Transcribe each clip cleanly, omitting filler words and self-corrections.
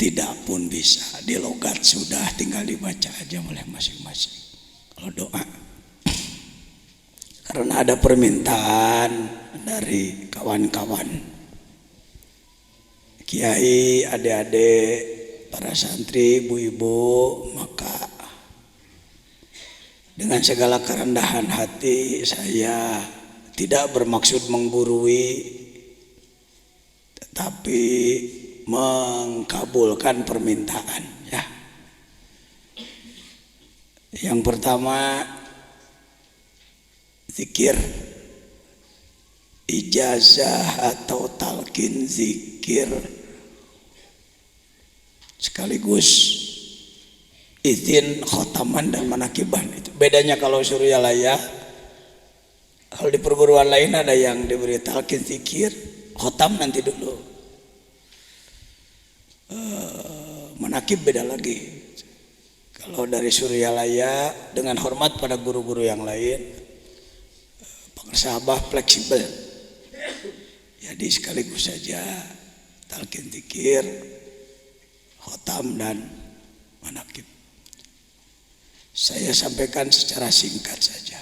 tidak pun bisa. Di logat sudah, tinggal dibaca aja oleh masing-masing. Kalau doa, karena ada permintaan dari kawan-kawan kiai, adik-adik, para santri, ibu-ibu, maka dengan segala kerendahan hati saya tidak bermaksud menggurui, tetapi mengkabulkan permintaan ya. Yang pertama, zikir, ijazah atau talqin zikir sekaligus izin khotaman dan manakiban. Itu bedanya kalau Suryalaya. Kalau di perguruan lain ada yang diberi talqin zikir, khotam nanti dulu. Manakib beda lagi. Kalau dari Suryalaya, dengan hormat pada guru-guru yang lain, pengesabah fleksibel. Jadi sekaligus saja talqin zikir, khotam dan manakib. Saya sampaikan secara singkat saja.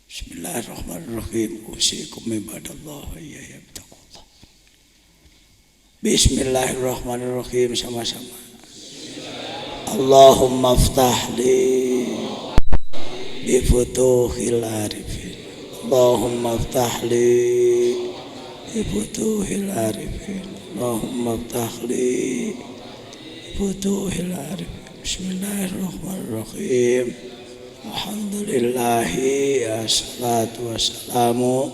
Bismillahirrahmanirrahim. Usikum ibadallah wa iyaya bittaqullah. Bismillahirrahmanirrahim, sama-sama. Allahumma aftah li bi futuhil arifin. Allahumma aftah li bi futuhil arifin. Allahumma aftah li bi futuhil arifin. Bismillahirrahmanirrahim. Alhamdulillahi assalatu wassalamu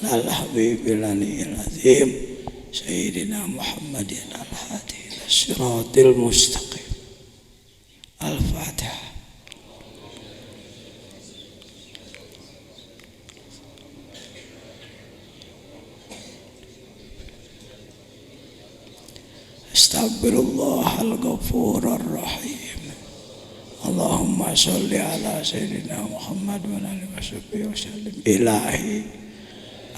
ala habibil azim Sayyidina Muhammadin al-hadi ila siratil mustaqim. Al-Fatihah. Astaghfirullahal ghafurur rahim. Allahumma sholli ala Sayyidina Muhammad wa alihi washabihi wasallim. Ilahi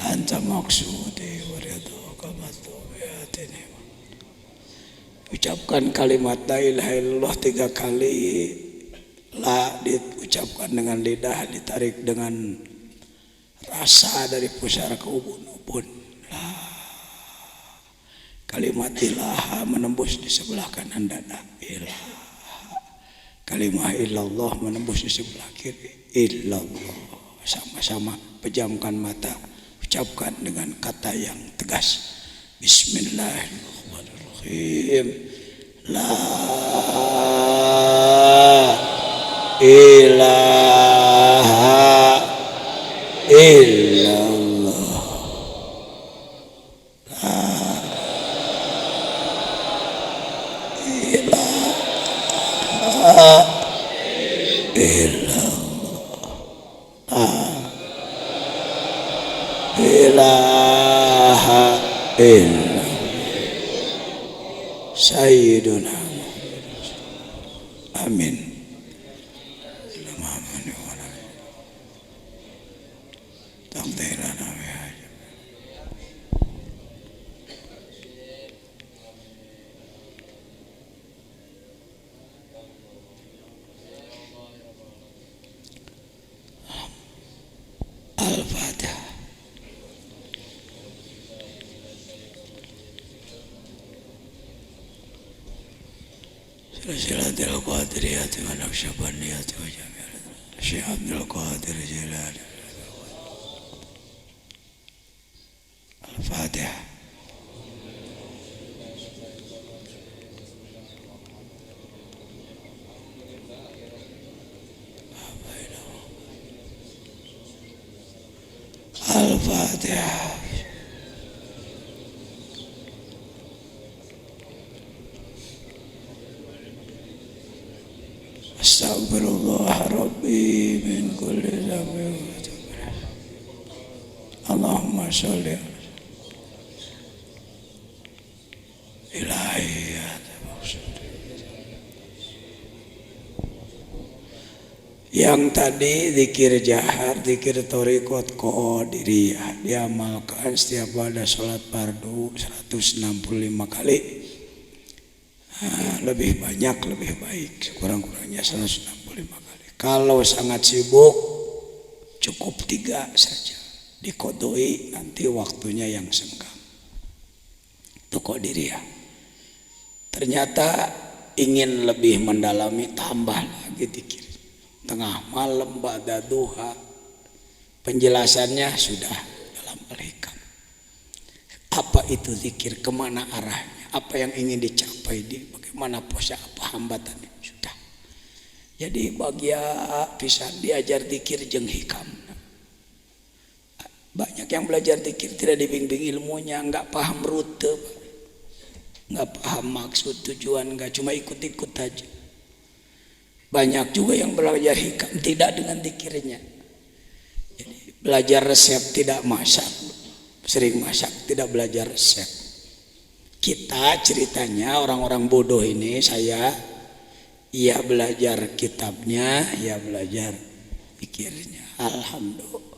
anta maqsudi wa ridhaka matlubiatini. Ucapkan kalimat la ilaha illallah 3 kali. La diucapkan dengan lidah, ditarik dengan rasa dari pusara ke ubun-ubun. La. Kalimat ilaha menembus di sebelah kanan dada. Ilaha. Kalimat illallah menembus di sebelah kiri. Illallah. Sama-sama pejamkan mata, ucapkan dengan kata yang tegas. Bismillahirrahmanirrahim. La ilaha illallah. Ilaha illallah Sayyiduna amin. Al-Fatihah. Silsilatil qadiriyati wa naqsyabaniyati wa jami'al Syekh Abdul Qadir Jilani. Al-Fatihah. Al-Fatihah. Astaghfirullah Rabbi min kulli dzambin wa atubu. Allahumma sholli ilahi anta maqsudi. Yang tadi zikir jahar, zikir thariqat qadiriyah diamalkan setiap pada sholat fardu 165 kali. lebih banyak lebih baik, sekurang-kurangnya 165 kali. Kalau sangat sibuk cukup 3 saja, dikodoi nanti waktunya yang senggang. Itu qadiriyah. Ternyata ingin lebih mendalami, tambah lagi dikir tengah malam ba'da duha. Penjelasannya sudah dalam Al-Hikam. Apa itu zikir, kemana arahnya, apa yang ingin dicapai, bagaimana pose, apa hambatannya, sudah. Jadi bagia pisan diajar zikir jeung hikam. Banyak yang belajar zikir tidak dibimbing ilmunya, nggak paham rute, nggak paham maksud tujuan, nggak, cuma ikut-ikut aja. Banyak juga yang belajar hikam tidak dengan zikirnya. Jadi belajar resep tidak masak, sering masak tidak belajar resep. Kita ceritanya orang-orang bodoh ini, saya ya belajar kitabnya, ya belajar zikirnya. Alhamdulillah.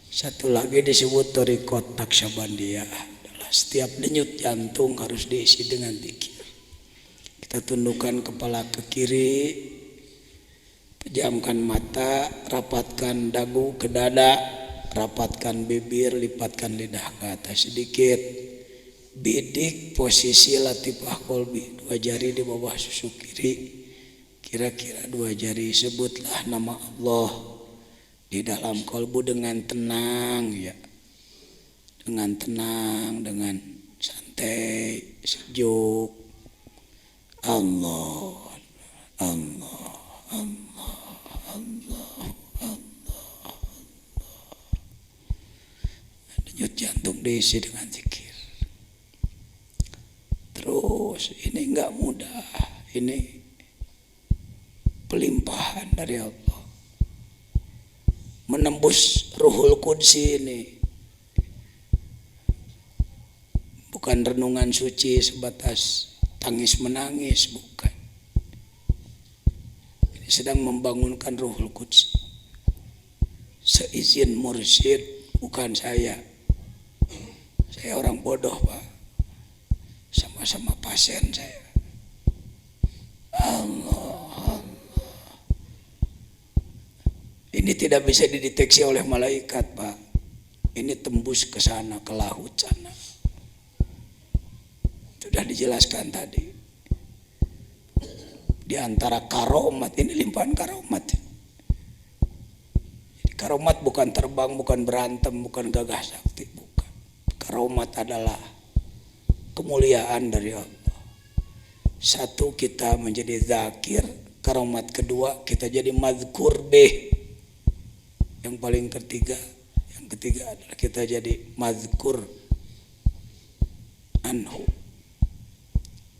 Satu lagi disebut thariqat Naqsyabandiyah adalah setiap denyut jantung harus diisi dengan zikir. Kita tundukkan kepala ke kiri, pejamkan mata, rapatkan dagu ke dada, rapatkan bibir, lipatkan lidah ke atas sedikit. Bidik posisi latifah qalbi, 2 jari di bawah susu kiri, kira-kira 2 jari. Sebutlah nama Allah di dalam kalbu dengan tenang, ya, dengan tenang, dengan santai, sejuk. Allah, Allah, Allah, Allah, Allah. Denyut jantung diisi dengan zikir. Terus ini enggak mudah, ini pelimpahan dari Allah. Menembus Ruhul Qudsi ini bukan renungan suci sebatas tangis menangis, bukan. Ini sedang membangunkan Ruhul Qudsi. Seizin mursyid, bukan saya. Saya orang bodoh, Pak. Sama-sama pasien saya. Allah. Ini tidak bisa dideteksi oleh malaikat, Pak. Ini tembus ke sana, ke laut sana. Sudah dijelaskan tadi. Di antara karomat, ini limpahan karomat. Jadi karomat bukan terbang, bukan berantem, bukan gagah sakti, bukan. Karomat adalah kemuliaan dari Allah. Satu, kita menjadi zakir. Karomat kedua, kita jadi mazkur bih. Yang paling ketiga, adalah kita jadi mazkur anhu.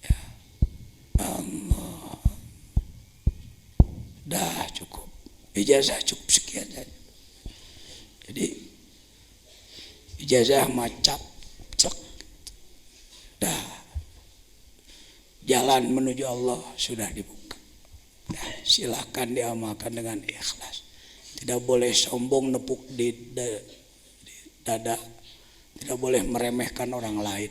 Ya. Allah. Dah cukup. Ijazah cukup sekian saja. Jadi ijazah macap cek. Dah. Jalan menuju Allah sudah dibuka. Dah, silakan diamalkan dengan ikhlas. Tidak boleh sombong nepuk di dada. Tidak boleh meremehkan orang lain.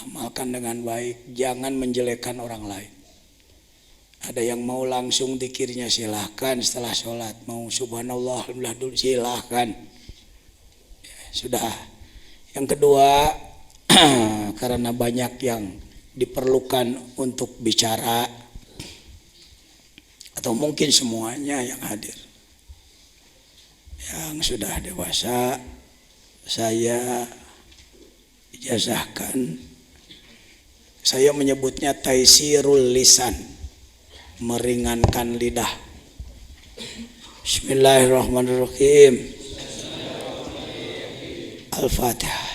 Amalkan dengan baik. Jangan menjelekkan orang lain. Ada yang mau langsung zikirnya silahkan setelah sholat. Mau subhanallah alhamdulillah dulu silahkan. Ya, sudah. Yang kedua, karena banyak yang diperlukan untuk bicara, atau mungkin semuanya yang hadir yang sudah dewasa, saya ijazahkan. Saya menyebutnya taisirul lisan, meringankan lidah. Bismillahirrahmanirrahim. Al-Fatihah.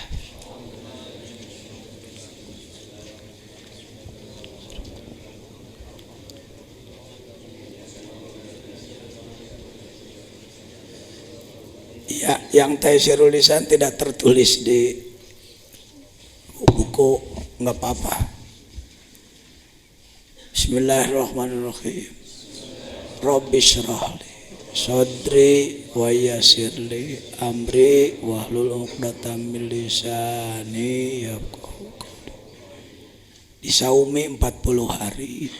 Ya, yang taisirul lisan tidak tertulis di buku, nggak apa-apa. Bismillahirrahmanirrahim. Rabbi syrah li sadri wa yassir li amri wahlul 'uqdatam min lisani yafqahu qawli. Disaumi 40 hari.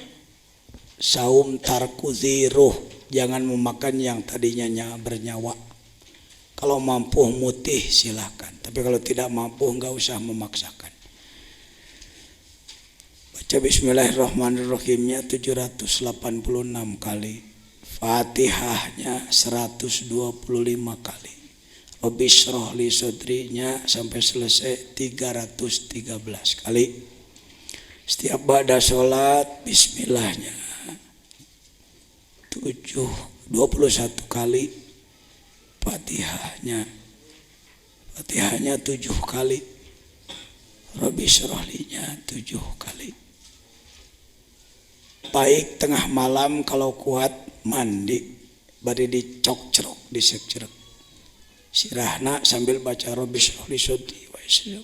Saum tarkuziruh, jangan memakan yang tadinya bernyawa. Kalau mampu mutih silakan, tapi kalau tidak mampu enggak usah memaksakan. Baca bismillahirrahmanirrahimnya 786 kali. Fatihahnya 125 kali. Rabbisyhrah li sadrinya sampai selesai 313 kali. Setiap ba'da sholat bismillahnya 21 kali. Fatihahnya 7 kali. Rabbisyhrah linya 7 kali. Baik tengah malam kalau kuat mandi bari dicok-cerok, disek-cerok sirahna sambil baca Rabbisyhrah li sadri wa yassir.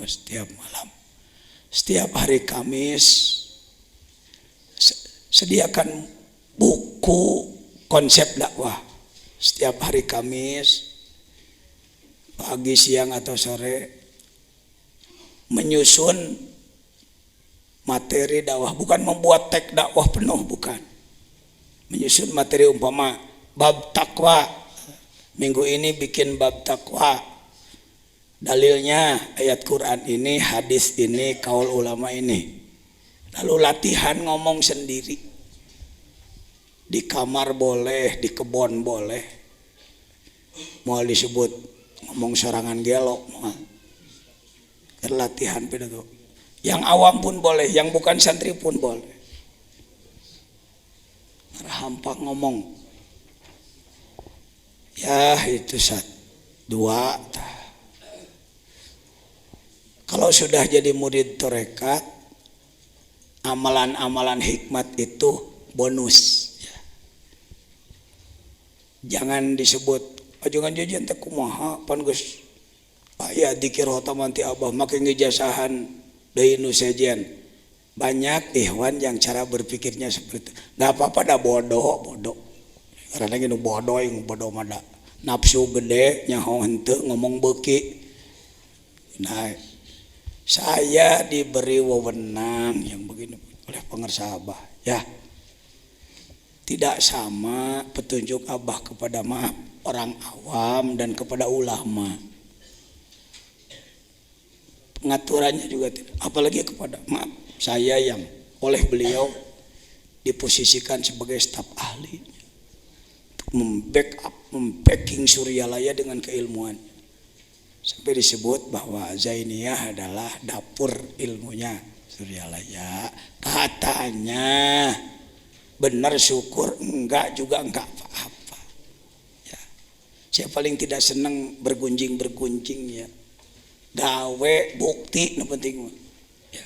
Setiap malam. Setiap hari Kamis sediakan buku konsep dakwah. Setiap hari Kamis pagi, siang atau sore menyusun materi dakwah, bukan membuat teks dakwah penuh, bukan. Menyusun materi, umpama bab takwa. Minggu ini bikin bab takwa. Dalilnya ayat Quran ini, hadis ini, kaul ulama ini. Lalu latihan ngomong sendiri. Di kamar boleh, di kebon boleh. Mau disebut ngomong sorangan gelok. Latihan pidato. Yang awam pun boleh, yang bukan santri pun boleh. Hampak ngomong. Ya itu dua. Kalau sudah jadi murid tarekat, amalan-amalan hikmat itu bonus. Jangan disebut jangan jajan teh kumaha pan geus aya dikir hotamanti abah make ngejasahan deui nu sejen. Banyak ikhwan yang cara berpikirnya seperti itu. Enggak apa-apa dah bodoh. Karena gini bodoh mah da nafsu gede nyaho henteu ngomong beuki. Nah, saya diberi wewenang yang begini oleh pengarsa Abah, ya. Tidak sama petunjuk Abah kepada orang awam dan kepada ulama. Pengaturannya juga tidak, apalagi kepada saya yang oleh beliau diposisikan sebagai staf ahli membackup, membacking Suryalaya dengan keilmuan. Sampai disebut bahwa Zainiyah adalah dapur ilmunya Suryalaya. Katanya benar, syukur, enggak juga enggak apa-apa. Ya. Saya paling tidak senang bergunjing ya. Gawe bukti yang penting. Ya.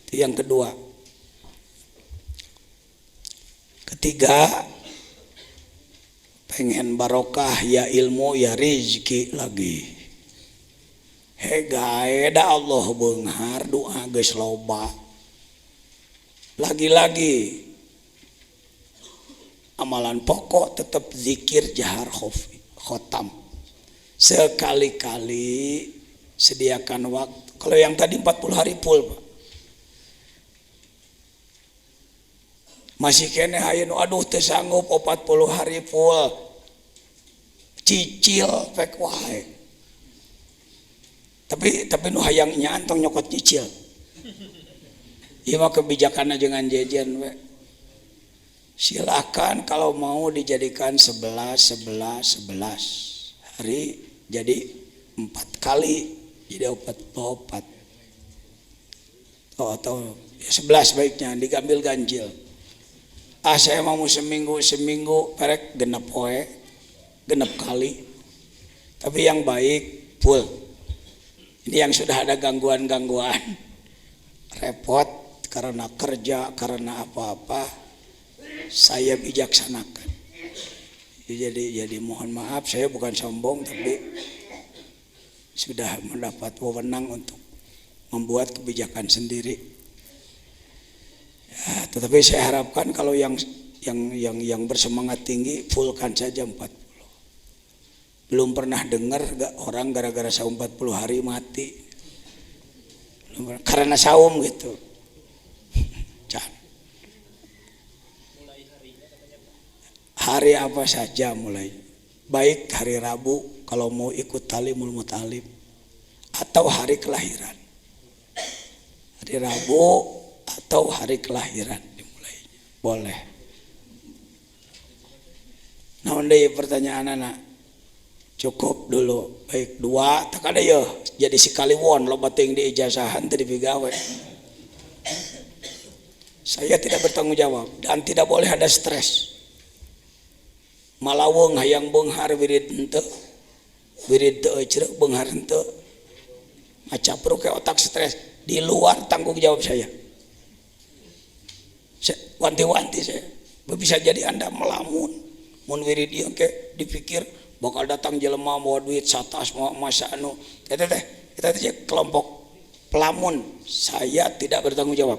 Itu yang kedua. Ketiga, pengen barokah ya ilmu ya rezeki lagi. Hegae da Allah beunghar doa geus loba. Lagi-lagi amalan pokok tetap zikir jahar khotam. Sekali-kali sediakan waktu. Kalau yang tadi 40 hari full, Pak. Masih kene aya nu aduh teu sanggup 40 hari full. Cicil pek wae. Tapi nu hayang nya antong nyokot cicil. Ieu mah kebijakanna jangan jejen we. Silakan kalau mau dijadikan 11 hari jadi 4 kali jadi 44. Atau ya 11 baiknya digambil ganjil. Saya mau seminggu perek genep poe, genep kali. Tapi yang baik full. Ini yang sudah ada gangguan-gangguan, repot karena kerja, karena apa-apa, saya bijaksanakan. Jadi mohon maaf, saya bukan sombong, tapi sudah mendapat wewenang untuk membuat kebijakan sendiri. Ya, tetapi saya harapkan kalau yang bersemangat tinggi fullkan saja 40. Belum pernah dengar orang gara-gara 40 hari mati. karena saum gitu. Hari apa saja mulai, baik hari Rabu kalau mau ikut talimul mutalim atau hari kelahiran, hari Rabu atau hari kelahiran dimulai boleh. Nah udah pertanyaan anak cukup dulu, baik dua tak ada ya jadi si kaliwon lo bating di ijazahan tadi pegawai. Saya tidak bertanggung jawab dan tidak boleh ada stres. Malaweng hayang beunghar wirid henteu wirid teu cereuh beunghar henteu macapro ke otak stres di luar tanggung jawab saya wanti-wanti saya bisa jadi Anda melamun mun wirid ieu ke dipikir bakal datang jelema mau duit satas mau masa anu eta teh kelompok pelamun. Saya tidak bertanggung jawab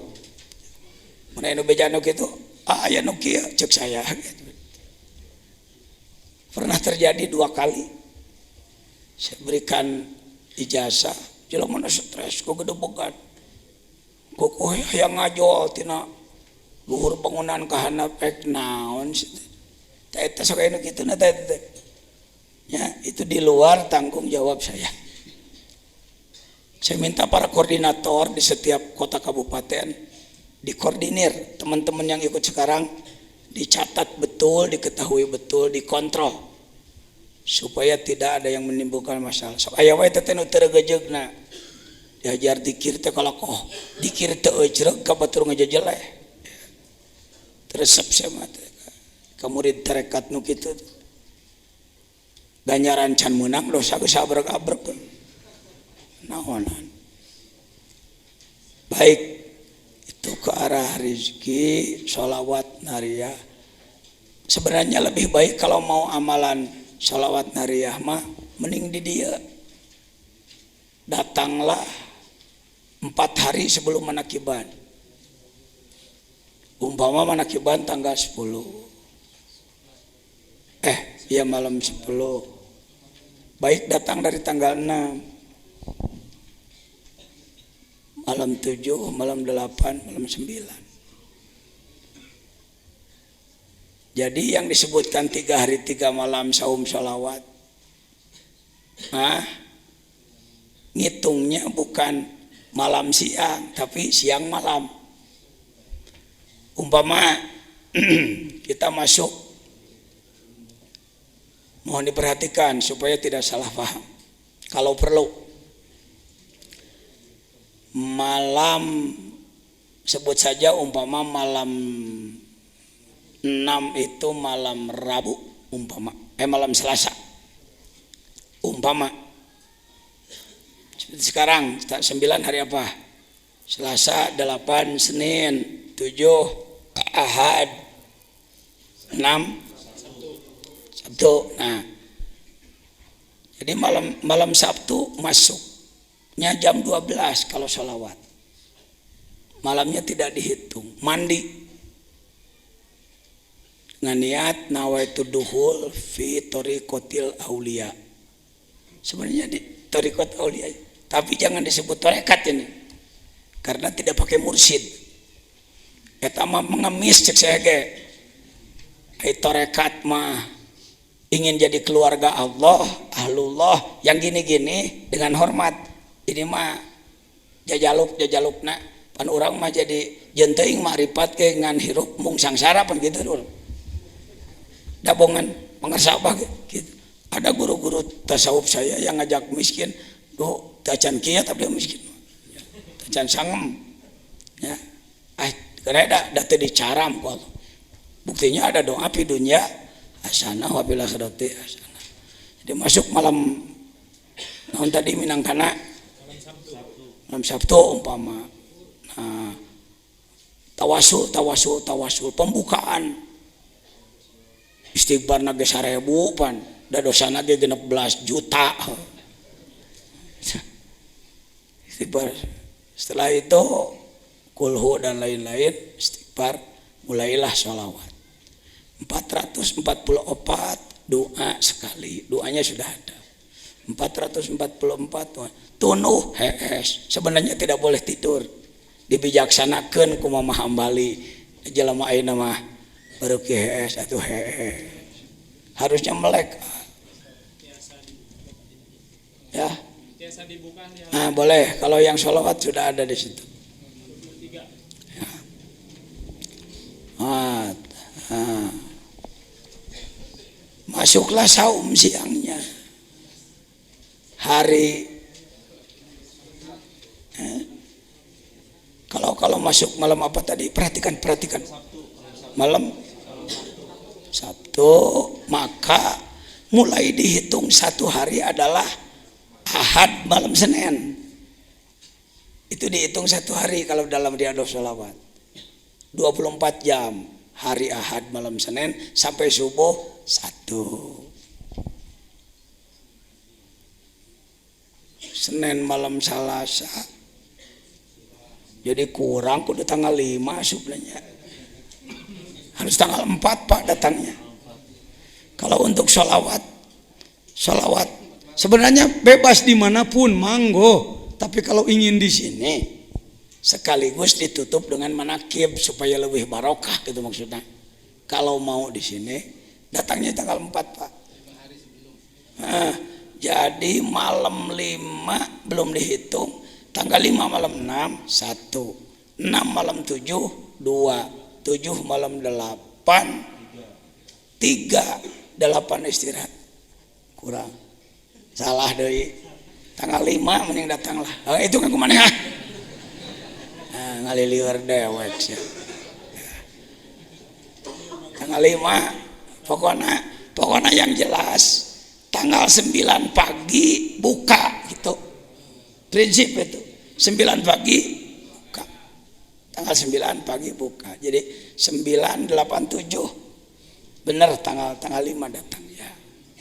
mun anu beja anu kitu aya nu kieu cek saya gitu. Pernah terjadi 2 kali saya berikan ijazah jelema mana stres ku gedebegan ku hayang ngajol tina luhur bangunan kahana pek naon eta sok anu kitu na teh ya itu di luar tanggung jawab saya. Saya minta para koordinator di setiap kota kabupaten dikoordinir teman-teman yang ikut sekarang, dicatat betul, diketahui betul, dikontrol supaya tidak ada yang menimbulkan masalah. So aya wae teh nu teu gejeugna diajar dikir teh kalakoh dikir teu ejreg ka batur ngajejeleh teresep sama teh ka murid tarekat nu kitu ganjaran can meunang dosa geus abrek-abrek naonan. Baik itu ke arah rezeki sholawat nariyah. Sebenarnya lebih baik kalau mau amalan sholawat nariyah mah mending di dia datanglah 4 hari sebelum manakiban. Umpama manakiban tanggal 10 ya malam 10 baik datang dari tanggal 6 malam 7, malam 8, malam 9. Jadi yang disebutkan 3 hari 3 malam saum sholawat ngitungnya bukan malam siang tapi siang malam. Umpama kita masuk, mohon diperhatikan supaya tidak salah paham. Kalau perlu malam sebut saja umpama malam 6 itu malam Rabu umpama malam Selasa umpama seperti sekarang 9 hari apa? Selasa, 8 Senin, 7 Ahad, 6 Sabtu. Nah jadi malam Sabtu masuknya jam 12 kalau sholawat, malamnya tidak dihitung, mandi dengan niat nawaitu duhul fi thariqatil auliya. Sebenarnya di thariqat auliya tapi jangan disebut tarekat ini karena tidak pakai mursyid. Eta mah mengemis cek saya ge. Ai tarekat mah ingin jadi keluarga Allah, ahlullah yang gini-gini dengan hormat. Ini mah jajalukna pan urang mah jadi jeung makrifat ke ngan hirup mung sangsara pan gitu dulu. Dabongan pengersabah gitu. Ada guru-guru tasawuf saya yang ngajak miskin, do tacan kieu tapi miskin. Tacan sangem. Ya. Karena da teu dicaram ku Allah. Buktinya ada doa fi dunya hasanah wa bil akhirati hasanah. Jadi masuk malam naon tadi minangkana malam Sabtu umpama. Nah, tawasul pembukaan istighfar nage 1000 pan da dosana ge 16 juta. Istighfar. Setelah itu kulhu dan lain-lain istighfar, mulailah sholawat 444 doa sekali. Doanya sudah ada 444 tunuh hees. Sebenarnya tidak boleh tidur, dibijaksanakan ku Mama Hambali jelema ayeuna mah baru ki hees atuh hees, harusnya melek ya. Nah boleh kalau yang sholawat sudah ada di situ ya. Masuklah saum siangnya hari kalau masuk malam apa tadi, perhatikan malam Sabtu, maka mulai dihitung satu hari adalah Ahad malam Senin. Itu dihitung satu hari kalau dalam Riyadhus Sholawat 24 jam, hari Ahad malam Senin sampai subuh 1, Senin malam Selasa, jadi kurang kudu tanggal 5 sebenarnya, harus tanggal 4 Pak datangnya. Kalau untuk sholawat sebenarnya bebas dimanapun manggo, tapi kalau ingin di sini sekaligus ditutup dengan manakib supaya lebih barokah gitu maksudnya. Kalau mau di sini datangnya tanggal 4 Pak. Nah, jadi malam 5 belum dihitung, tanggal 5 malam 6 1, 6 malam 7 2, 7 malam 8 3, 8 istirahat kurang. Salah deui. Tanggal 5 mending datanglah. Itu kan kumaneh ngaliliweur dewek sia. Tanggal 5 pokoknya yang jelas tanggal 9 pagi buka gitu. Prinsip itu. 9 pagi buka. Tanggal 9 pagi buka. Jadi 987 benar tanggal 5 datang ya.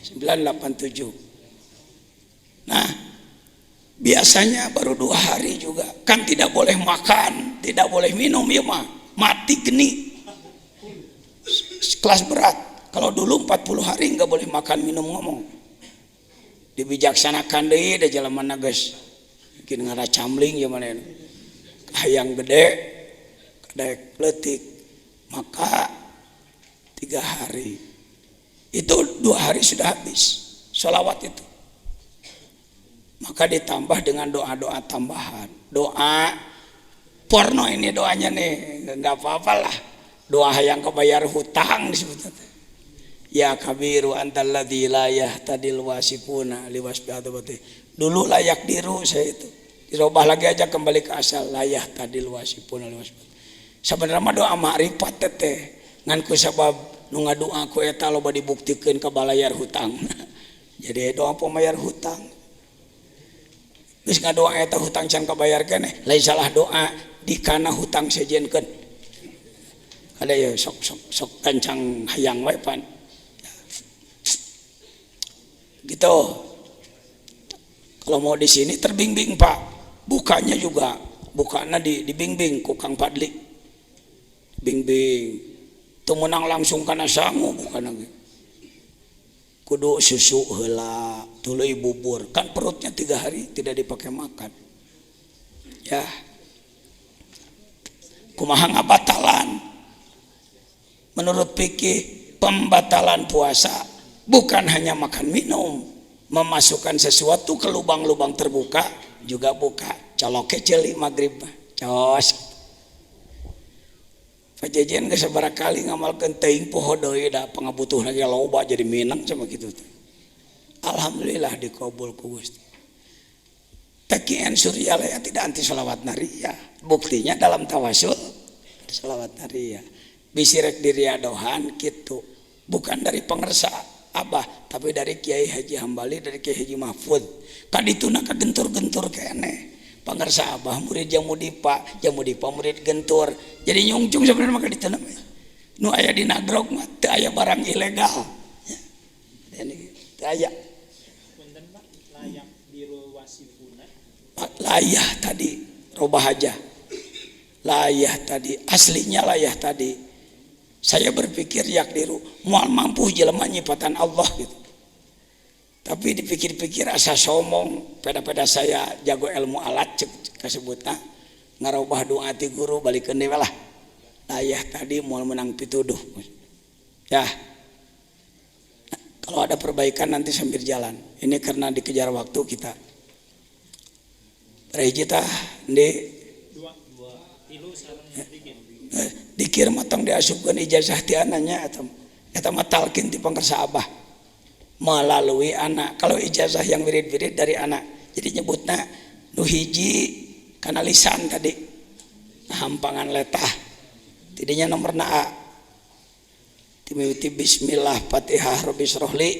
987. Nah, biasanya baru 2 hari juga kan tidak boleh makan, tidak boleh minum ya mah. Mati geni. Kelas berat. Kalau dulu 40 hari enggak boleh makan, minum, ngomong. Dibijaksanakan deui da jalemana geus bikin ngara camling ya mana. Hayang gede, kadek leutik. Maka 3 hari. Itu 2 hari sudah habis sholawat itu. Maka ditambah dengan doa-doa tambahan. Doa porno ini doanya nih, enggak apa-apalah. Doa yang kebayar hutang disebutnya. Ya kabiru antal ladzi la yahtadil wasifuna liwasbi'atubati. Dulu layak diru saya itu. Dirubah lagi aja kembali ke asal la yahtadil wasifuna liwasbi'atubati. Sebenarnya mah doa makrifat teh. Ngan ku sabab nu ngadoa ku eta loba dibuktikeun ka balayar hutang. Jadi doa pemayar hutang. Geus ngadoa eta hutang can kabayar keneh, lain salah doa dikana hutang sejenkeun. Kada ya sok kancang hayang wae pan. Gitu. Kalau mau di sini terbimbing Pak, bukanya juga bukana dibimbing ku Kang Padli. Bimbing. Teu meunang langsung kana sangu bukan lagi. Kudu susu heula, tuluy bubur. Kan perutnya 3 hari tidak dipakai makan. Ya. Kumaha ngabatalan? Menurut fikih pembatalan puasa bukan hanya makan minum, memasukkan sesuatu ke lubang-lubang terbuka juga buka. Coloke ceuli magrib cos. Pajajian geus sabaraha kali ngamalkeun teuing poho deui da pangabutuhna ge loba jadi minang sama kitu teh. Alhamdulillah dikabul ku Gusti. Taqiyan suryalaya tidak anti sholawat nariyah. Buktinya dalam tawasul sholawat nariyah. Bisi rek di Riyadhohan kitu. Bukan dari pengersa Abah, tapi dari Kiai Haji Hambali, dari Kiai Haji Mahfud. Kadituna kagentur-gentur keneh. Pangersa Abah murid Jamudipa murid gentur. Jadi nyungcung sebenarnya maka dituna. Nu aya di Nagrog mah teu aya barang ilegal. Ya. Teu aya. Punten Pak, layak biru wasifuna. Layah tadi, robah aja. Layah tadi, aslinya layah tadi. Saya berpikir yak diru moal mampu jelema nyipatan Allah gitu. Tapi dipikir-pikir asa somong, peda-peda saya jago ilmu alat cek kasebutna ngarobah doa ti guru balikeun dewe lah. Ayah tadi mau menang pituduh. Ya. Kalau ada perbaikan nanti sambil jalan. Ini karena dikejar waktu kita. Rejita di dikir matang diasupkeun ijazah ti anaknya eta mah talqin ti pangarsa abah melalui anak. Kalau ijazah yang wirid-wirid dari anak. Jadi nyebutna nu hiji kana lisan tadi. Hampangan letah. Tidinya nomorna A. Timiwiti bismillah Fatihah Rabbi srohli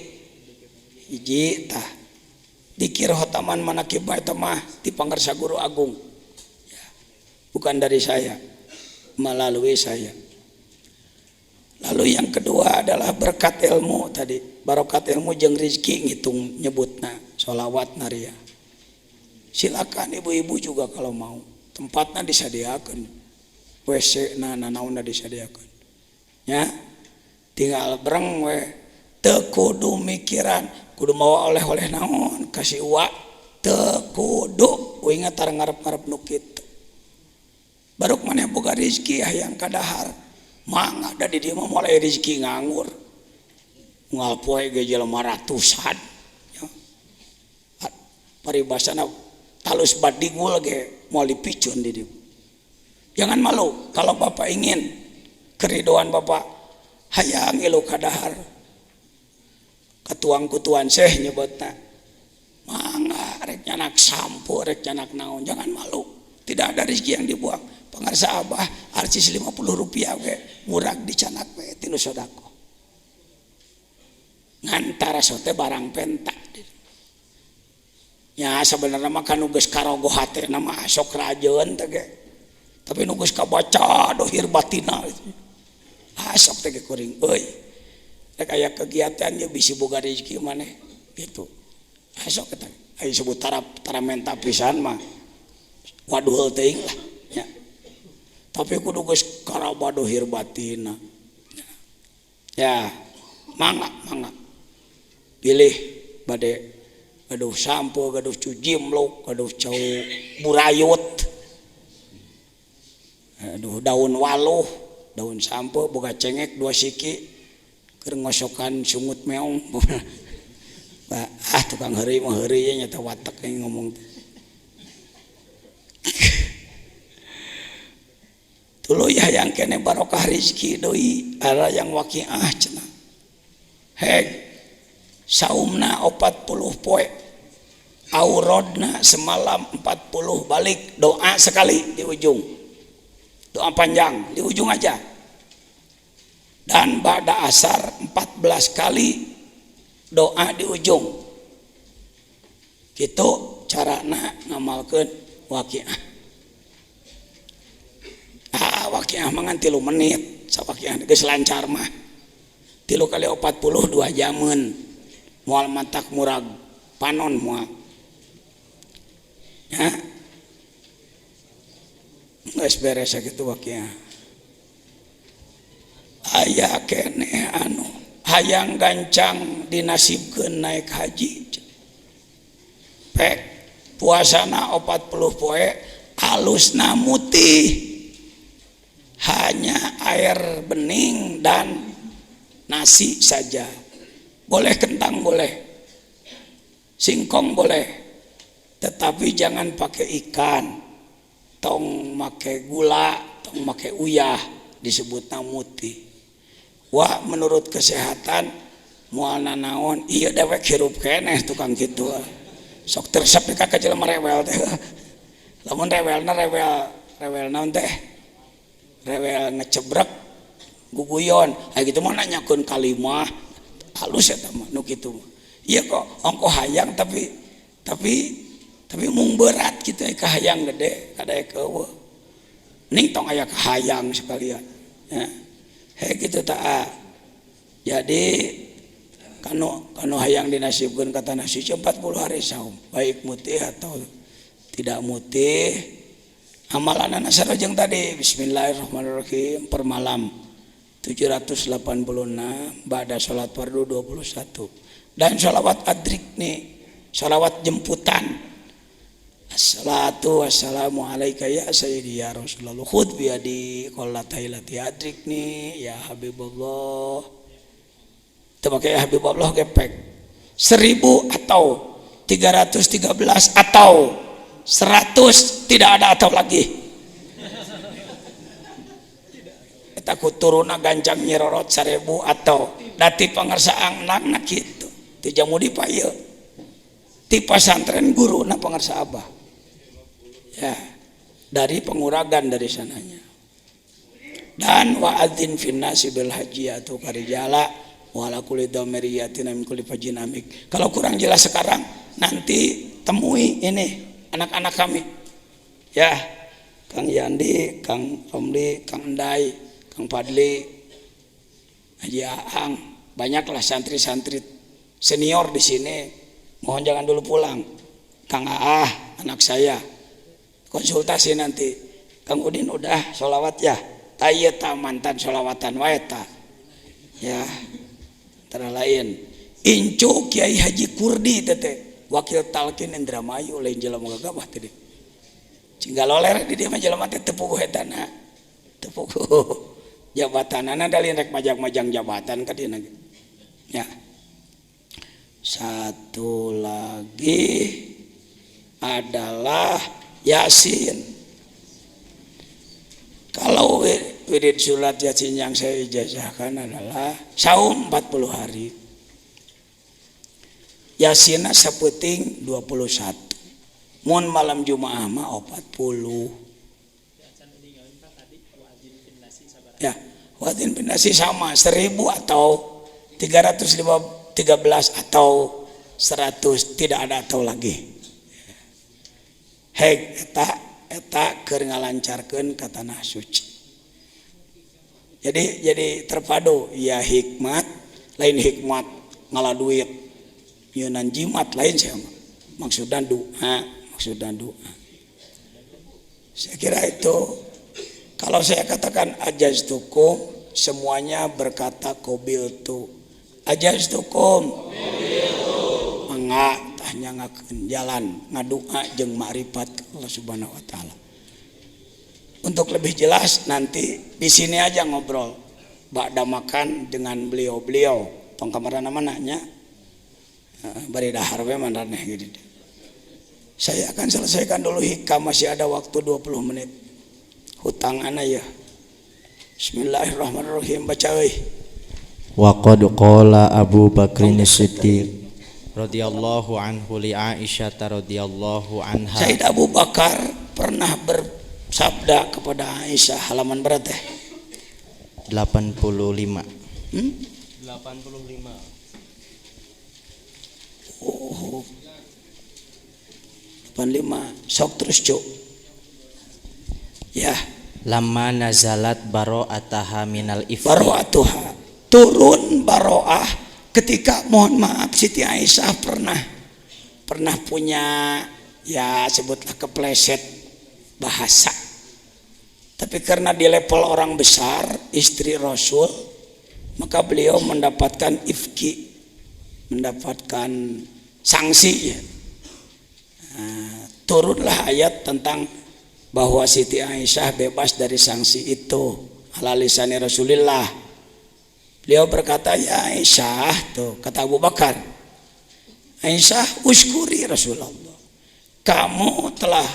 hiji tah. Dikir hotaman manakibah eta mah ti pangarsa guru agung. Ya. Bukan dari saya. Melalui saya. Lalu yang kedua adalah berkat ilmu tadi. Barokat ilmu jeung rezeki ngitung nyebutna sholawat naria. Silakan ibu-ibu juga kalau mau. Tempatnya disediakan. WC naon disediakan. Ya. Tinggal bereng we. Teu kudu mikiran, kudu mawa oleh-oleh naon, kasih uak. Teu kudu we ingat ngarep-ngarep nu kitu. Baruk maneh boga rezeki hayang kadahar. Mangga da di dieu mah mulai rezeki nganggur. Moal poe ge jelema ratusan. Ya. Paribasana talus badigul ge moal dipicun di dieu. Jangan malu kalau Bapak ingin keridoan Bapak hayang ilu kadahar. Katuang-kutuan Syekh nyebutna. Mangga rek nyanak sampo, rek nyanak naon, jangan malu. Tidak ada rezeki yang dibuang. Pangarsa abah arcis 50 rupiah we murag dicanak we tinu sodako. Ngantara sote barang pentak. Ya sebenarnya mah kanu geus karogoh hatena mah sok rajeun teh ge. Tapi nu geus kabaca dohir batina. Sok teh ge kuring euy. Rek aya kegiatan ye bisi boga rezeki maneh gitu. Sok eta aya sebut tara menta pisan mah. Waduh teuing lah. Ya. Tapi kudu geus karaba dohir batina. Ya, mangga. Pilih bade gaduh sampo, gaduh cujimluk, gaduh cau burayut. Aduh daun waluh, daun sampo boga cengek 2 siki keur ngosokan sungut meong. Tukang heureuy mah heureuy nya teh watek yang ngomong. Tuluy hayang kene barokah rezeki doi ara yang waqiah cenah. Heg saumna 40 poe. Aurodna semalam 40 balik doa sekali di ujung. Doa panjang di ujung aja. Dan ba'da asar 14 kali doa di ujung. Kitu carana ngamalkeun waqiah. Waqiah mangan 3 menit sawaqiah geus lancar mah 3 kali 40 2 jaman moal matak murag panon moal ya geus beres sakitu waqiah. Aya kene anu hayang gancang dinasibkeun naik haji pek puasana 40 poe alusna mutih hanya air bening dan nasi saja. Boleh kentang boleh, singkong boleh, tetapi jangan pakai ikan. Tong make gula, tong make uyah disebut namuti. Wah menurut kesehatan moal nanaon iya dewek hirup keneh tukang kitu. Sok tersep ka jelema rewel teh. Lamun rewelna rewel naon teh? Rewel ngecebrek guguyon aya gitu mah nanyakeun kalimah halus eta mah nu kitu ieu kok ongko hayang tapi mung berat kitu aya hayang gede kada aya eueuh ning tong aya hayang sekalian ya he kitu tah. Jadi kanu hayang dinasibkeun kata nasi 40 hari saum baik mutih atau tidak mutih. Amalan anak sarojeng tadi bismillahirrahmanirrahim per malam 786 ba'da salat fardu 21 Dan sholawat adrik nih, sholawat jemputan. Assalatu wassalamu alaika ya sayyidi ya Rasulullah khud biadi qallatailati adrik nih ya Habibullah. Itu pakai ya Habibullah gepek 1000 atau 313 atau 100, tidak ada atau lagi. Kita kuturuna gancang nyirorot 1000 atau dati pangersaang nak gitu. Ti jamu di paye. Ti pasantren guru na pangersa abah. Ya, dari penguragan dari sananya. Dan wa'adzin finnasi bil haji atau karijala wala kulli dhamiriyatin min kulli fajin amik. Kalau kurang jelas sekarang nanti temui ini anak-anak kami. Ya, Kang Yandi, Kang Romli, Kang Endai, Kang Padli, Haji Aang, banyaklah santri-santri senior di sini. Mohon jangan dulu pulang. Kang Aah, anak saya, konsultasi nanti. Kang Udin udah sholawat ya. Tayyata mantan sholawatan waeta. Ya, antara lain. Incu Kiai Haji Kurdi tete, wakil talkin Indramayu lain jelema gagabah tadi. Cingaloler di dia mah jelema teh tepuk hetana. Tepuk jabatanana dalin rek majang-majang jabatan ka dieu. Ya. Satu lagi adalah Yasin. Kalau wirid surat Yasin yang saya ijazahkan adalah saum 40 hari. Yasinna sapeting 21. Mun malam Jumaah mah 40. Ya, wadzin bin nasi sama 1000 atau 313 atau 100, tidak ada atau lagi. Heg eta keur ngalancarkeun ka tanah suci. Jadi terpadu ya hikmat lain hikmat ngalah duit. Yunan jimat lain saya maksudna doa. Saya kira itu kalau saya katakan ajaztukum semuanya berkata qabiltu. Ajaztukum mangga tah nyangakeun jalan ngadoa jeung makrifat Allah Subhanahu wa taala. Untuk lebih jelas nanti di sini aja ngobrol. Ba'da makan dengan beliau-beliau. Tong kamarana mananya? Bari dahar we manraneh gitu. Saya akan selesaikan dulu hikam, masih ada waktu 20 menit. Hutang ana ya. Bismillahirrahmanirrahim, baca euy. Wa qad qala Abu Bakrin As-Siddiq radhiyallahu anhu li Aisyah radhiyallahu anha. Said Abu Bakar pernah bersabda kepada Aisyah, halaman berat teh? 85. 85. Oh. 85. Sok terus, Cuk. Ya. Lamma nazalat bara'ataha minal ifki. Bara'atuha. Turun baro'ah ketika mohon maaf Siti Aisyah pernah punya ya sebutlah kepleset bahasa. Tapi karena di level orang besar, istri Rasul, maka beliau mendapatkan ifki, mendapatkan sanksi ya. Nah, turunlah ayat tentang bahwa Siti Aisyah bebas dari sanksi itu ala lisani Rasulillah. Beliau berkata, ya Aisyah, tuh kata Abu Bakar, Aisyah uskuri Rasulullah, kamu telah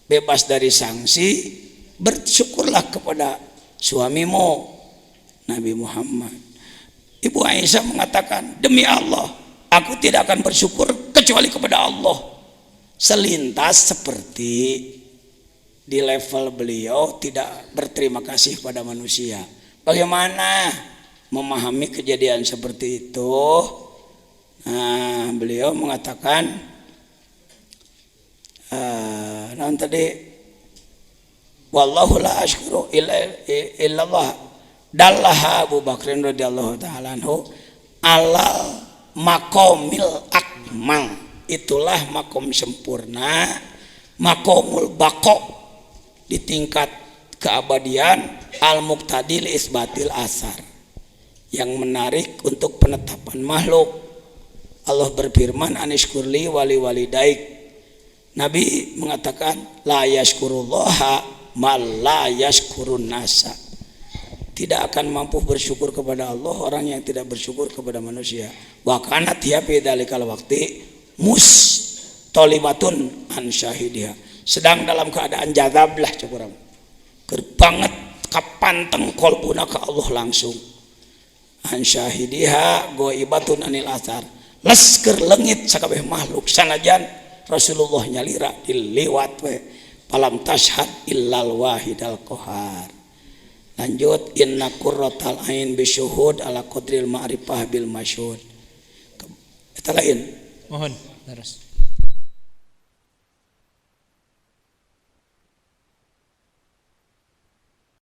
bebas dari sanksi, bersyukurlah kepada suamimu Nabi Muhammad. Ibu Aisyah mengatakan, demi Allah aku tidak akan bersyukur kecuali kepada Allah. Selintas seperti di level beliau tidak berterima kasih pada manusia. Bagaimana memahami kejadian seperti itu? Nah, beliau mengatakan tadi wallahu la asykuru illallah dallaha Abu Bakrin radhiyallahu taala anhu alal maqamil akmal, itulah makom sempurna, makomul baqo di tingkat keabadian, al muqtadil isbatil asar yang menarik untuk penetapan makhluk. Allah berfirman anishkurli wali walidaik. Nabi mengatakan la yashkurullaha mal la yashkurun nasa. Tidak akan mampu bersyukur kepada Allah orang yang tidak bersyukur kepada manusia. Wa kanat hiya fi dzalikal waqti mustalimatun an syahidiha. Sedang dalam keadaan jazab lah cukup. Keur banget kapanteng kolbuna ka Allah langsung. An syahidiha goibatun anil asar. Leskeur leungit sakabeh makhluk sanajan Rasulullah nyalira diliwat we palam tashhad illal wahidal qahar. Lanjut inna qurratal ain bisyuhud ala qadril ma'rifah bil masyhud. Eta lain. Mohon terus.